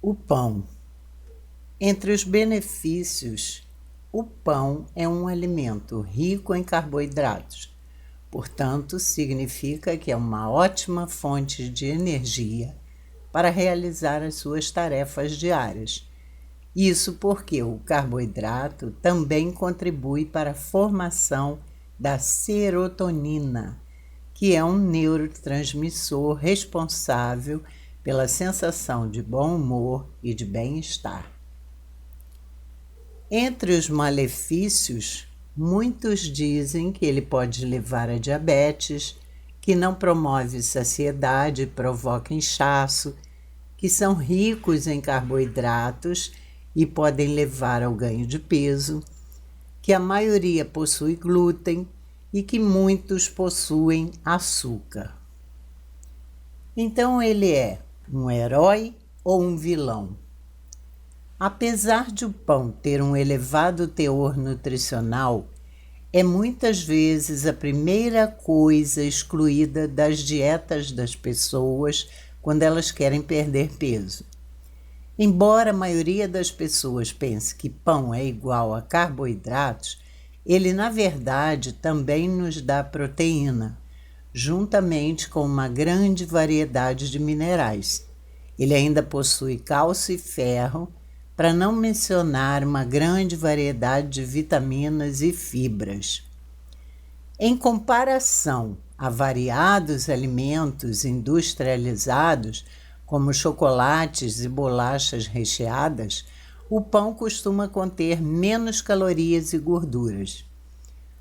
O pão. Entre os benefícios, o pão é um alimento rico em carboidratos. Portanto, significa que é uma ótima fonte de energia para realizar as suas tarefas diárias. Isso porque o carboidrato também contribui para a formação da serotonina, que é um neurotransmissor responsável pela sensação de bom humor e de bem-estar. Entre os malefícios, muitos dizem que ele pode levar a diabetes, que não promove saciedade e provoca inchaço, que são ricos em carboidratos e podem levar ao ganho de peso, que a maioria possui glúten e que muitos possuem açúcar. Então ele é um herói ou um vilão? Apesar de o pão ter um elevado teor nutricional, é muitas vezes a primeira coisa excluída das dietas das pessoas quando elas querem perder peso. Embora a maioria das pessoas pense que pão é igual a carboidratos, ele na verdade também nos dá proteína, juntamente com uma grande variedade de minerais. Ele ainda possui cálcio e ferro, para não mencionar uma grande variedade de vitaminas e fibras. Em comparação a variados alimentos industrializados, como chocolates e bolachas recheadas, o pão costuma conter menos calorias e gorduras.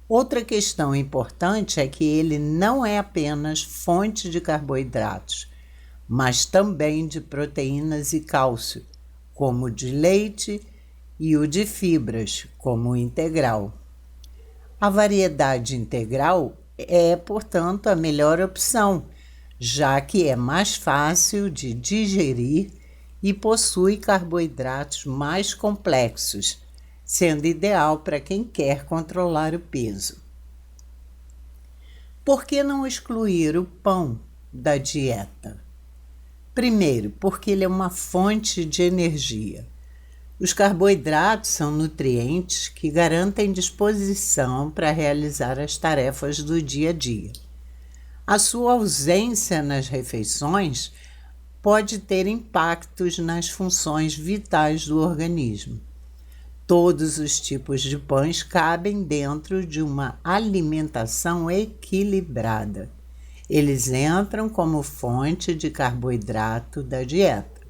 Outra questão importante é que ele não é apenas fonte de carboidratos, mas também de proteínas e cálcio, como o de leite, e o de fibras, como o integral. A variedade integral é, portanto, a melhor opção, já que é mais fácil de digerir e possui carboidratos mais complexos, sendo ideal para quem quer controlar o peso. Por que não excluir o pão da dieta? Primeiro, porque ele é uma fonte de energia. Os carboidratos são nutrientes que garantem disposição para realizar as tarefas do dia a dia. A sua ausência nas refeições pode ter impactos nas funções vitais do organismo. Todos os tipos de pães cabem dentro de uma alimentação equilibrada. Eles entram como fonte de carboidrato da dieta.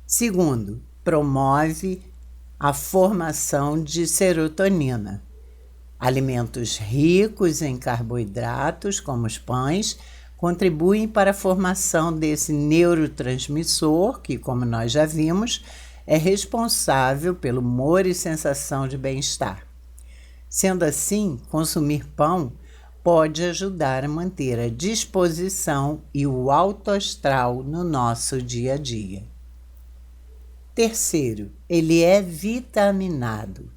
Segundo, promove a formação de serotonina. Alimentos ricos em carboidratos, como os pães, contribuem para a formação desse neurotransmissor, que, como nós já vimos, é responsável pelo humor e sensação de bem-estar. Sendo assim, consumir pão pode ajudar a manter a disposição e o alto astral no nosso dia a dia. Terceiro, ele é vitaminado.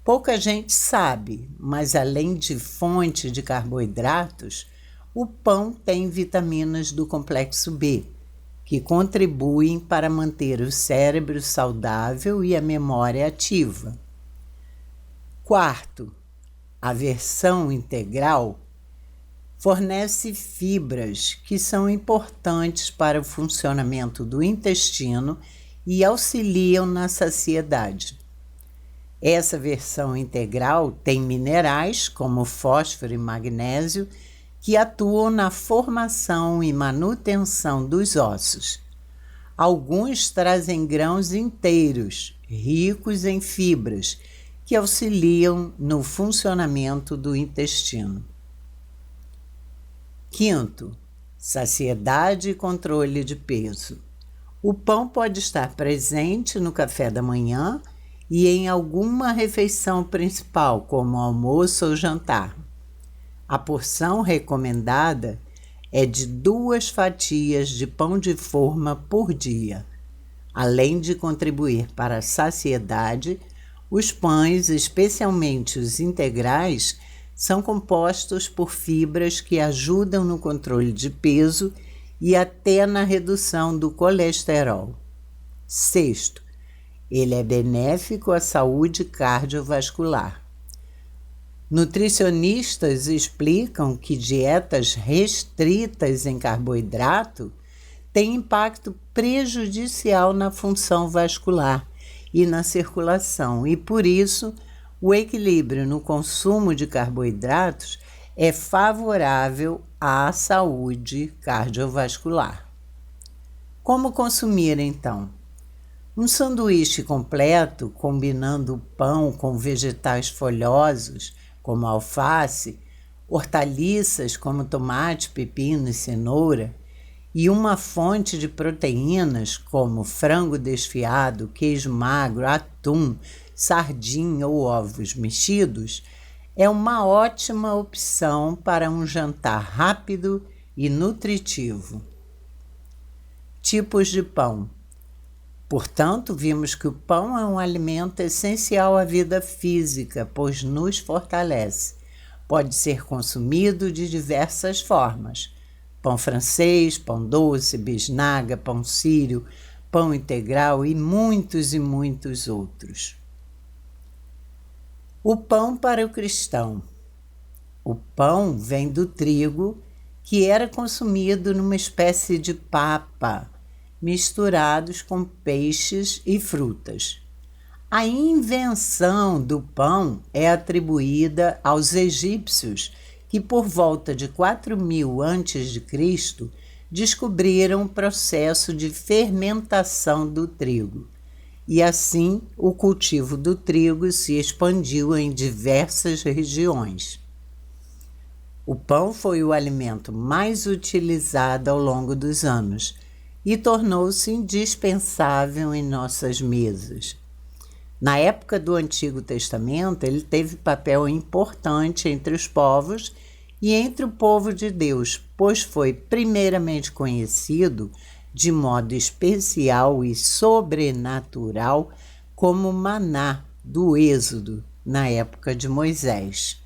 Pouca gente sabe, mas além de fonte de carboidratos, o pão tem vitaminas do complexo B, que contribuem para manter o cérebro saudável e a memória ativa. Quarto, a versão integral fornece fibras que são importantes para o funcionamento do intestino e auxiliam na saciedade. Essa versão integral tem minerais como fósforo e magnésio que atuam na formação e manutenção dos ossos. Alguns trazem grãos inteiros, ricos em fibras, que auxiliam no funcionamento do intestino. Quinto, saciedade e controle de peso. O pão pode estar presente no café da manhã e em alguma refeição principal, como almoço ou jantar. A porção recomendada é de 2 fatias de pão de forma por dia. Além de contribuir para a saciedade, os pães, especialmente os integrais, são compostos por fibras que ajudam no controle de peso e até na redução do colesterol. Sexto, ele é benéfico à saúde cardiovascular. Nutricionistas explicam que dietas restritas em carboidrato têm impacto prejudicial na função vascular e na circulação, e por isso o equilíbrio no consumo de carboidratos é favorável à saúde cardiovascular. Como consumir então? Um sanduíche completo, combinando o pão com vegetais folhosos, como alface, hortaliças como tomate, pepino e cenoura, e uma fonte de proteínas como frango desfiado, queijo magro, atum, sardinha ou ovos mexidos, é uma ótima opção para um jantar rápido e nutritivo. Tipos de pão. Portanto, vimos que o pão é um alimento essencial à vida física, pois nos fortalece. Pode ser consumido de diversas formas: pão francês, pão doce, bisnaga, pão sírio, pão integral e muitos outros. O pão para o cristão. O pão vem do trigo, que era consumido numa espécie de papa, misturados com peixes e frutas. A invenção do pão é atribuída aos egípcios, que por volta de 4000 a.C. descobriram o processo de fermentação do trigo. E assim o cultivo do trigo se expandiu em diversas regiões. O pão foi o alimento mais utilizado ao longo dos anos e tornou-se indispensável em nossas mesas. Na época do Antigo Testamento, ele teve papel importante entre os povos e entre o povo de Deus, pois foi primeiramente conhecido de modo especial e sobrenatural como maná do Êxodo, na época de Moisés.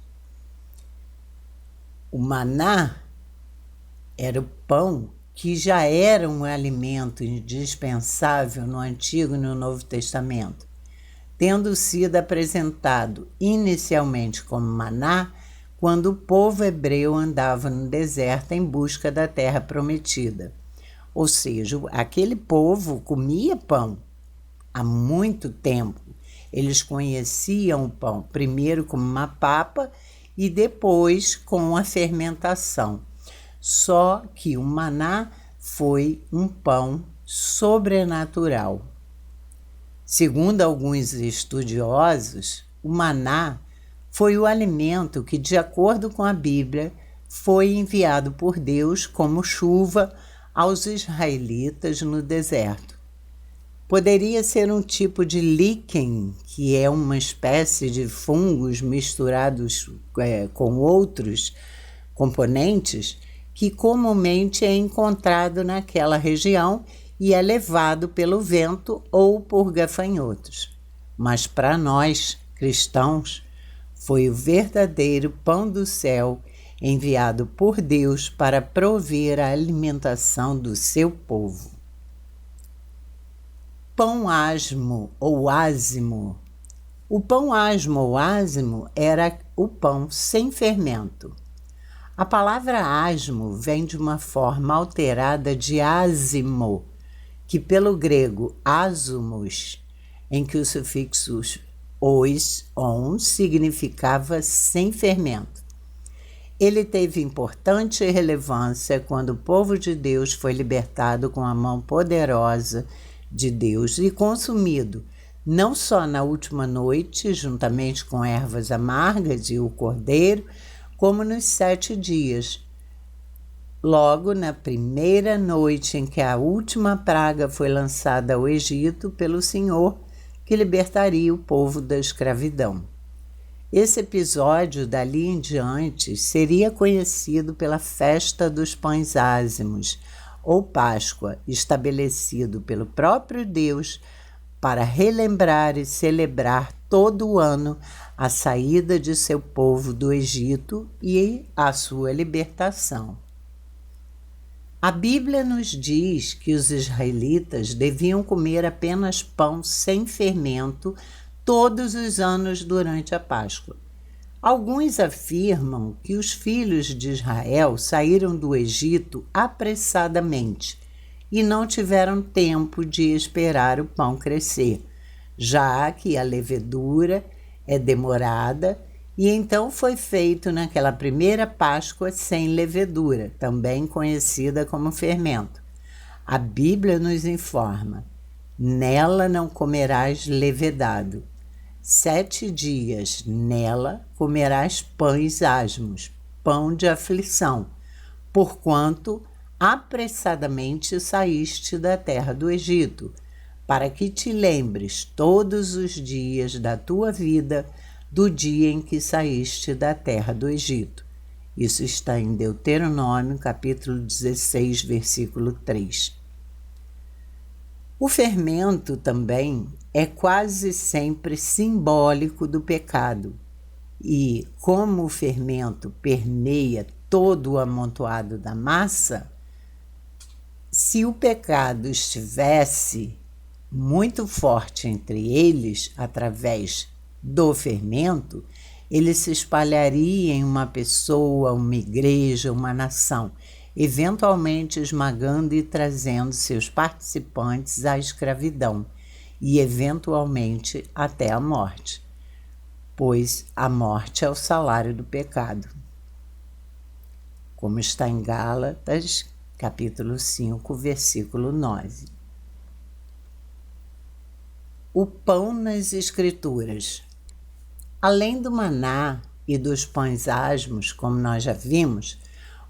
O maná era o pão que já era um alimento indispensável no Antigo e no Novo Testamento, tendo sido apresentado inicialmente como maná quando o povo hebreu andava no deserto em busca da terra prometida. Ou seja, aquele povo comia pão há muito tempo. Eles conheciam o pão primeiro como uma papa e depois com a fermentação. Só que o maná foi um pão sobrenatural. Segundo alguns estudiosos, o maná foi o alimento que, de acordo com a Bíblia, foi enviado por Deus como chuva aos israelitas no deserto. Poderia ser um tipo de líquen, que é uma espécie de fungos misturados com outros componentes, que comumente é encontrado naquela região e é levado pelo vento ou por gafanhotos. Mas para nós, cristãos, foi o verdadeiro pão do céu enviado por Deus para prover a alimentação do seu povo. Pão asmo ou ázimo. O pão asmo ou ázimo era o pão sem fermento. A palavra asmo vem de uma forma alterada de ázimo, que pelo grego ázomos, em que o sufixo -os, -on, significava sem fermento. Ele teve importante relevância quando o povo de Deus foi libertado com a mão poderosa de Deus e consumido, não só na última noite, juntamente com ervas amargas e o cordeiro, como nos 7 dias. Logo na primeira noite em que a última praga foi lançada ao Egito pelo Senhor, que libertaria o povo da escravidão. Esse episódio, dali em diante, seria conhecido pela Festa dos Pães Ázimos, ou Páscoa, estabelecido pelo próprio Deus para relembrar e celebrar todo o ano a saída de seu povo do Egito e a sua libertação. A Bíblia nos diz que os israelitas deviam comer apenas pão sem fermento todos os anos durante a Páscoa. Alguns afirmam que os filhos de Israel saíram do Egito apressadamente e não tiveram tempo de esperar o pão crescer, já que a levedura é demorada, e então foi feito naquela primeira Páscoa sem levedura, também conhecida como fermento. A Bíblia nos informa: nela não comerás levedado. 7 dias nela comerás pães asmos, pão de aflição, porquanto apressadamente saíste da terra do Egito, para que te lembres todos os dias da tua vida do dia em que saíste da terra do Egito. Isso está em Deuteronômio, capítulo 16, versículo 3. O fermento também é quase sempre simbólico do pecado. E como o fermento permeia todo o amontoado da massa, se o pecado estivesse muito forte entre eles, através do fermento, ele se espalharia em uma pessoa, uma igreja, uma nação, eventualmente esmagando e trazendo seus participantes à escravidão e, eventualmente, até a morte, pois a morte é o salário do pecado, como está em Gálatas, capítulo 5, versículo 9. O pão nas Escrituras. Além do maná e dos pães asmos, como nós já vimos,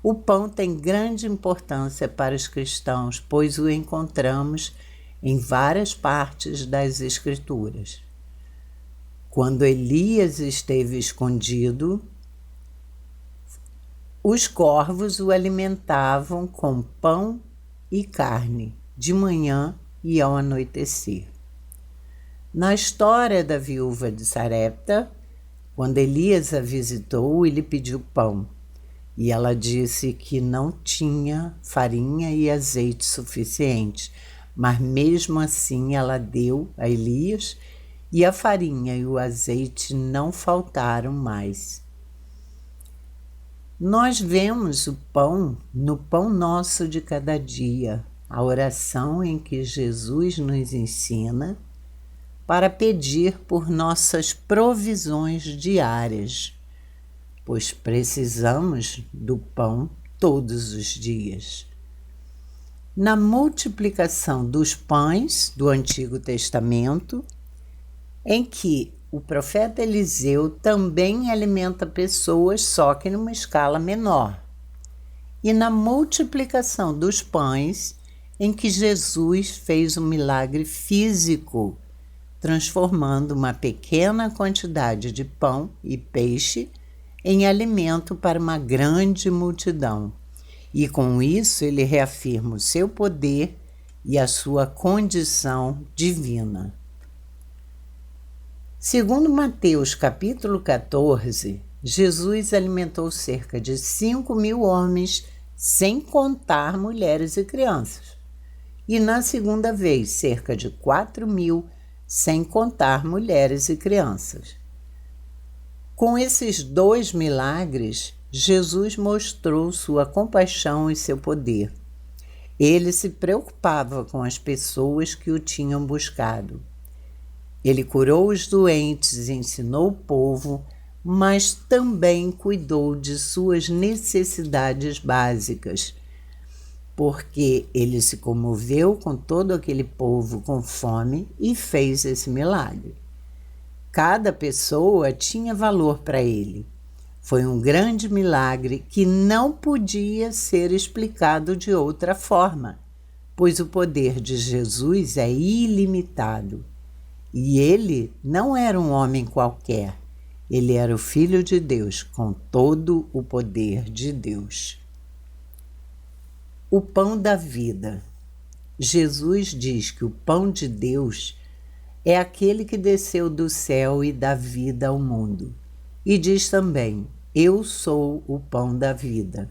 o pão tem grande importância para os cristãos, pois o encontramos em várias partes das Escrituras. Quando Elias esteve escondido, os corvos o alimentavam com pão e carne, de manhã e ao anoitecer. Na história da viúva de Sarepta, quando Elias a visitou e lhe pediu pão, e ela disse que não tinha farinha e azeite suficiente, mas mesmo assim ela deu a Elias, e a farinha e o azeite não faltaram mais. Nós vemos o pão no pão nosso de cada dia, a oração em que Jesus nos ensina para pedir por nossas provisões diárias, pois precisamos do pão todos os dias. Na multiplicação dos pães do Antigo Testamento, em que o profeta Eliseu também alimenta pessoas, só que numa escala menor. E na multiplicação dos pães, em que Jesus fez um milagre físico, transformando uma pequena quantidade de pão e peixe em alimento para uma grande multidão. E com isso ele reafirma o seu poder e a sua condição divina. Segundo Mateus capítulo 14, Jesus alimentou cerca de 5.000 homens, sem contar mulheres e crianças. E na segunda vez, cerca de 4.000, sem contar mulheres e crianças. Com esses 2 milagres, Jesus mostrou sua compaixão e seu poder. Ele se preocupava com as pessoas que o tinham buscado. Ele curou os doentes e ensinou o povo, mas também cuidou de suas necessidades básicas, porque ele se comoveu com todo aquele povo com fome e fez esse milagre. Cada pessoa tinha valor para ele. Foi um grande milagre que não podia ser explicado de outra forma, pois o poder de Jesus é ilimitado. E ele não era um homem qualquer, ele era o Filho de Deus, com todo o poder de Deus. O pão da vida. Jesus diz que o pão de Deus é aquele que desceu do céu e dá vida ao mundo. E diz também: eu sou o pão da vida.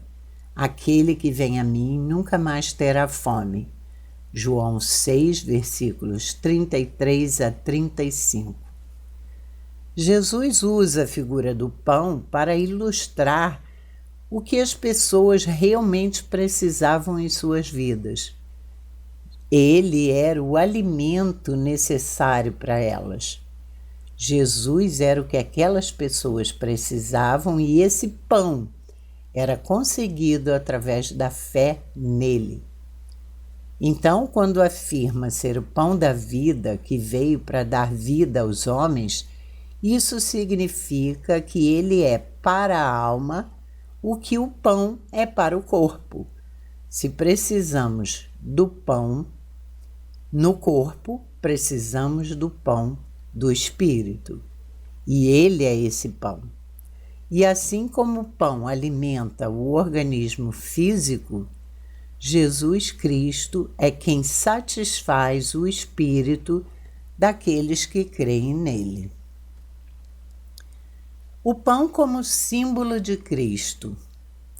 Aquele que vem a mim nunca mais terá fome. João 6, versículos 33 a 35. Jesus usa a figura do pão para ilustrar o que as pessoas realmente precisavam em suas vidas. Ele era o alimento necessário para elas. Jesus era o que aquelas pessoas precisavam e esse pão era conseguido através da fé nele. Então, quando afirma ser o pão da vida que veio para dar vida aos homens, isso significa que ele é para a alma o que o pão é para o corpo. Se precisamos do pão no corpo, precisamos do pão do espírito. E ele é esse pão. E assim como o pão alimenta o organismo físico, Jesus Cristo é quem satisfaz o espírito daqueles que creem nele. O pão como símbolo de Cristo.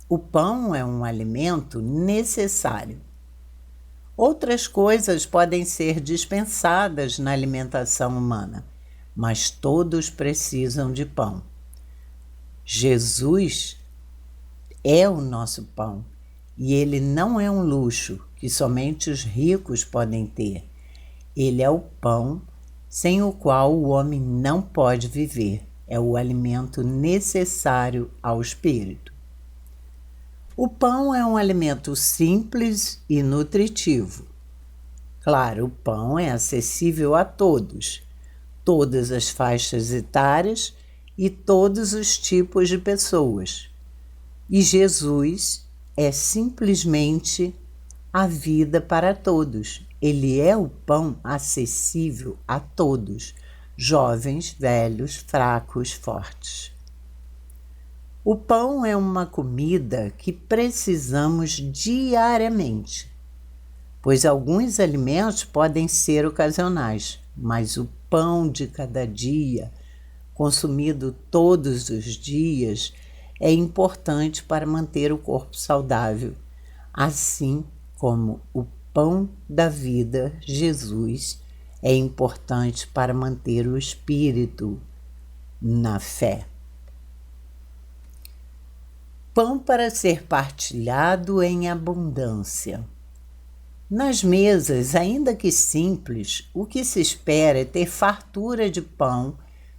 O pão é um alimento necessário. Outras coisas podem ser dispensadas na alimentação humana, mas todos precisam de pão. Jesus é o nosso pão e ele não é um luxo que somente os ricos podem ter. Ele é o pão sem o qual o homem não pode viver. É o alimento necessário ao espírito. O pão é um alimento simples e nutritivo. Claro, o pão é acessível a todos, todas as faixas etárias e todos os tipos de pessoas. E Jesus é simplesmente a vida para todos. Ele é o pão acessível a todos, jovens, velhos, fracos, fortes. O pão é uma comida que precisamos diariamente, pois alguns alimentos podem ser ocasionais, mas o pão de cada dia, consumido todos os dias, é importante para manter o corpo saudável, assim como o pão da vida, Jesus, é importante para manter o espírito na fé. Pão para ser partilhado em abundância. Nas mesas, ainda que simples, o que se espera é ter fartura de pão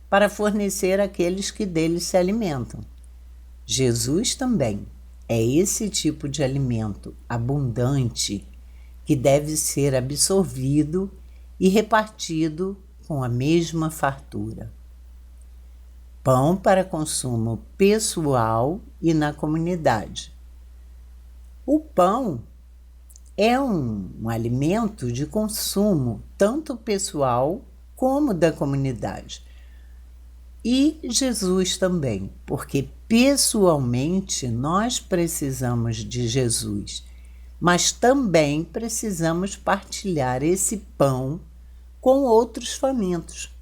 para fornecer àqueles que dele se alimentam. Jesus também é esse tipo de alimento abundante que deve ser absorvido e repartido com a mesma fartura. Pão para consumo pessoal e na comunidade. O pão é um alimento de consumo tanto pessoal como da comunidade. E Jesus também, porque pessoalmente nós precisamos de Jesus, mas também precisamos partilhar esse pão com outros famintos.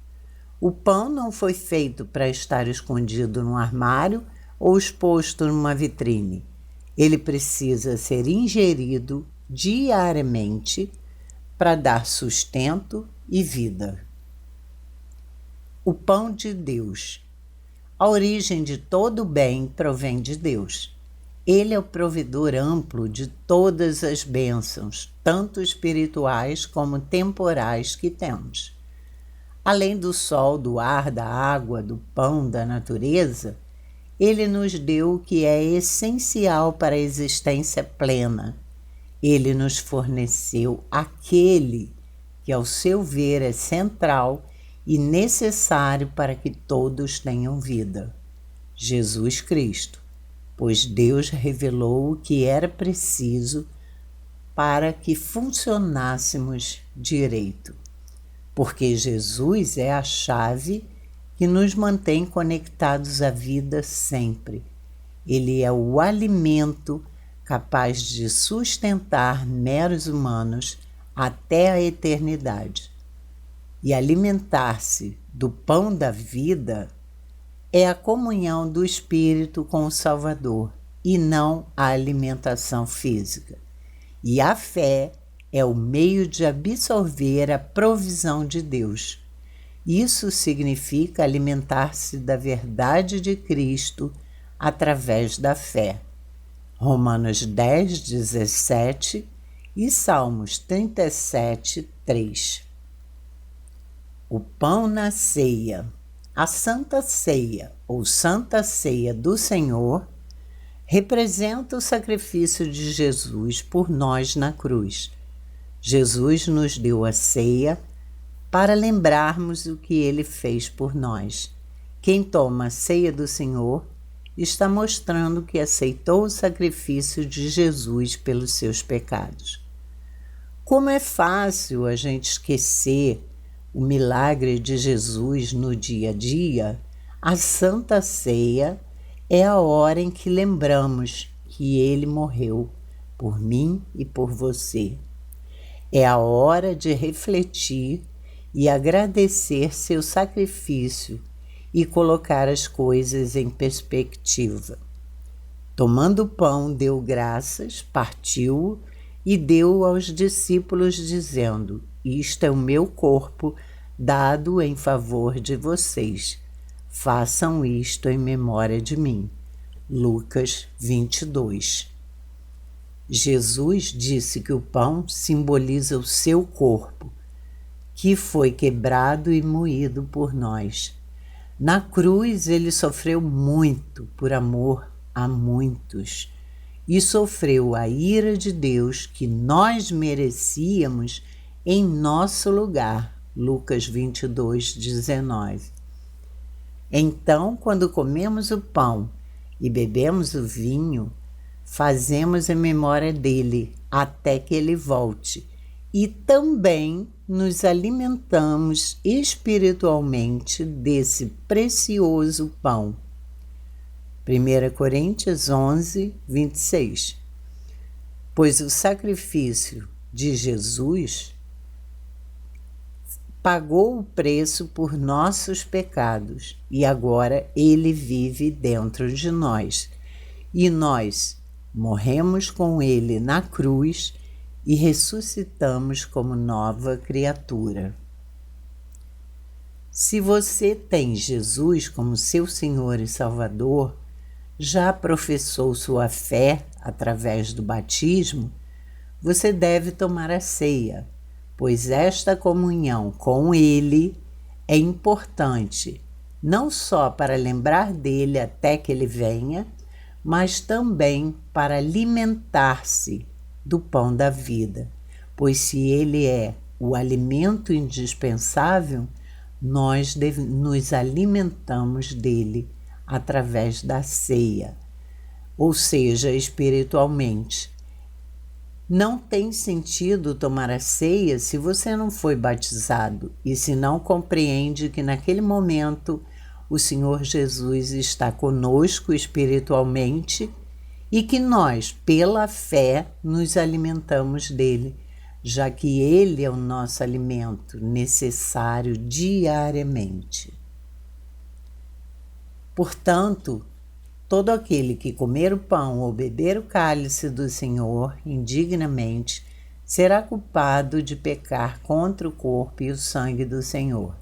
O pão não foi feito para estar escondido num armário ou exposto numa vitrine. Ele precisa ser ingerido diariamente para dar sustento e vida. O pão de Deus. A origem de todo o bem provém de Deus. Ele é o provedor amplo de todas as bênçãos, tanto espirituais como temporais que temos. Além do sol, do ar, da água, do pão, da natureza, ele nos deu o que é essencial para a existência plena. Ele nos forneceu aquele que, ao seu ver, é central e necessário para que todos tenham vida: Jesus Cristo, pois Deus revelou o que era preciso para que funcionássemos direito. Porque Jesus é a chave que nos mantém conectados à vida sempre. Ele é o alimento capaz de sustentar meros humanos até a eternidade. E alimentar-se do pão da vida é a comunhão do Espírito com o Salvador, e não a alimentação física. E a fé é o meio de absorver a provisão de Deus. Isso significa alimentar-se da verdade de Cristo através da fé. Romanos 10, 17 e Salmos 37, 3. O pão na ceia. A Santa Ceia, ou Santa Ceia do Senhor, representa o sacrifício de Jesus por nós na cruz. Jesus nos deu a ceia para lembrarmos o que ele fez por nós. Quem toma a ceia do Senhor está mostrando que aceitou o sacrifício de Jesus pelos seus pecados. Como é fácil a gente esquecer o milagre de Jesus no dia a dia, a Santa Ceia é a hora em que lembramos que ele morreu por mim e por você. É a hora de refletir e agradecer seu sacrifício e colocar as coisas em perspectiva. Tomando o pão, deu graças, partiu-o e deu aos discípulos, dizendo: Isto é o meu corpo, dado em favor de vocês. Façam isto em memória de mim. Lucas 22. Jesus disse que o pão simboliza o seu corpo, que foi quebrado e moído por nós. Na cruz, ele sofreu muito por amor a muitos e sofreu a ira de Deus que nós merecíamos em nosso lugar. Lucas 22, 19. Então, quando comemos o pão e bebemos o vinho, fazemos em memória dele até que ele volte, e também nos alimentamos espiritualmente desse precioso pão. 1 Coríntios 11, 26. Pois o sacrifício de Jesus pagou o preço por nossos pecados e agora ele vive dentro de nós. E nós morremos com ele na cruz e ressuscitamos como nova criatura. Se você tem Jesus como seu Senhor e Salvador, já professou sua fé através do batismo, você deve tomar a ceia, pois esta comunhão com Ele é importante, não só para lembrar dele até que ele venha, mas também para alimentar-se do pão da vida, pois se ele é o alimento indispensável, nós nos alimentamos dele através da ceia, ou seja, espiritualmente. Não tem sentido tomar a ceia se você não foi batizado e se não compreende que naquele momento o Senhor Jesus está conosco espiritualmente e que nós, pela fé, nos alimentamos dele, já que ele é o nosso alimento necessário diariamente. Portanto, todo aquele que comer o pão ou beber o cálice do Senhor indignamente será culpado de pecar contra o corpo e o sangue do Senhor.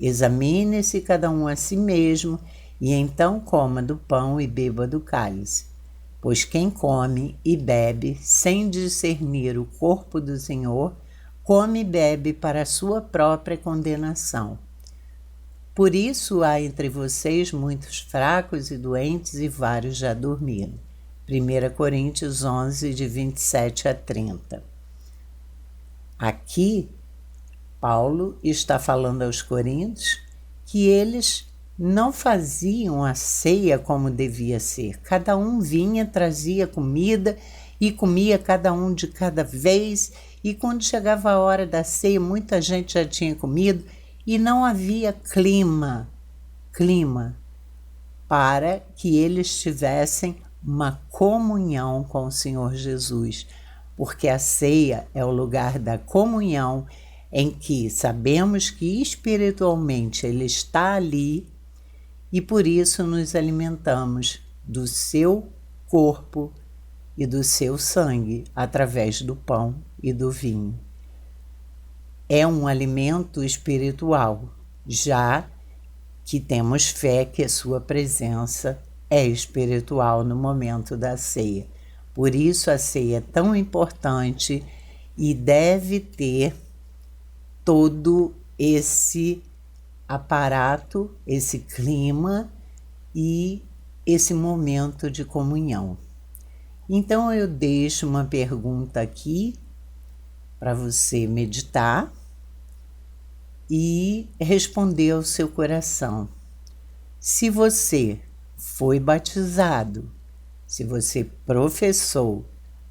Examine-se cada um a si mesmo e então coma do pão e beba do cálice. Pois quem come e bebe sem discernir o corpo do Senhor, come e bebe para a sua própria condenação. Por isso há entre vocês muitos fracos e doentes e vários já dormiram. 1 Coríntios 11, de 27 a 30. Aqui, Paulo está falando aos coríntios que eles não faziam a ceia como devia ser. Cada um vinha, trazia comida e comia cada um de cada vez. E quando chegava a hora da ceia, muita gente já tinha comido e não havia clima para que eles tivessem uma comunhão com o Senhor Jesus. Porque a ceia é o lugar da comunhão em que sabemos que espiritualmente Ele está ali e por isso nos alimentamos do seu corpo e do seu sangue, através do pão e do vinho. É um alimento espiritual, já que temos fé que a sua presença é espiritual no momento da ceia. Por isso a ceia é tão importante e deve ter todo esse aparato, esse clima e esse momento de comunhão. Então eu deixo uma pergunta aqui para você meditar e responder ao seu coração. Se você foi batizado, se você professou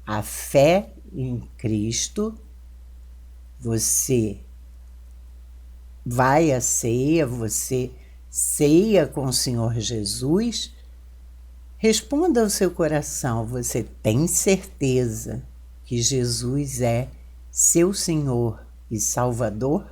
a fé em Cristo, você vai à ceia, você ceia com o Senhor Jesus, responda ao seu coração, você tem certeza que Jesus é seu Senhor e Salvador?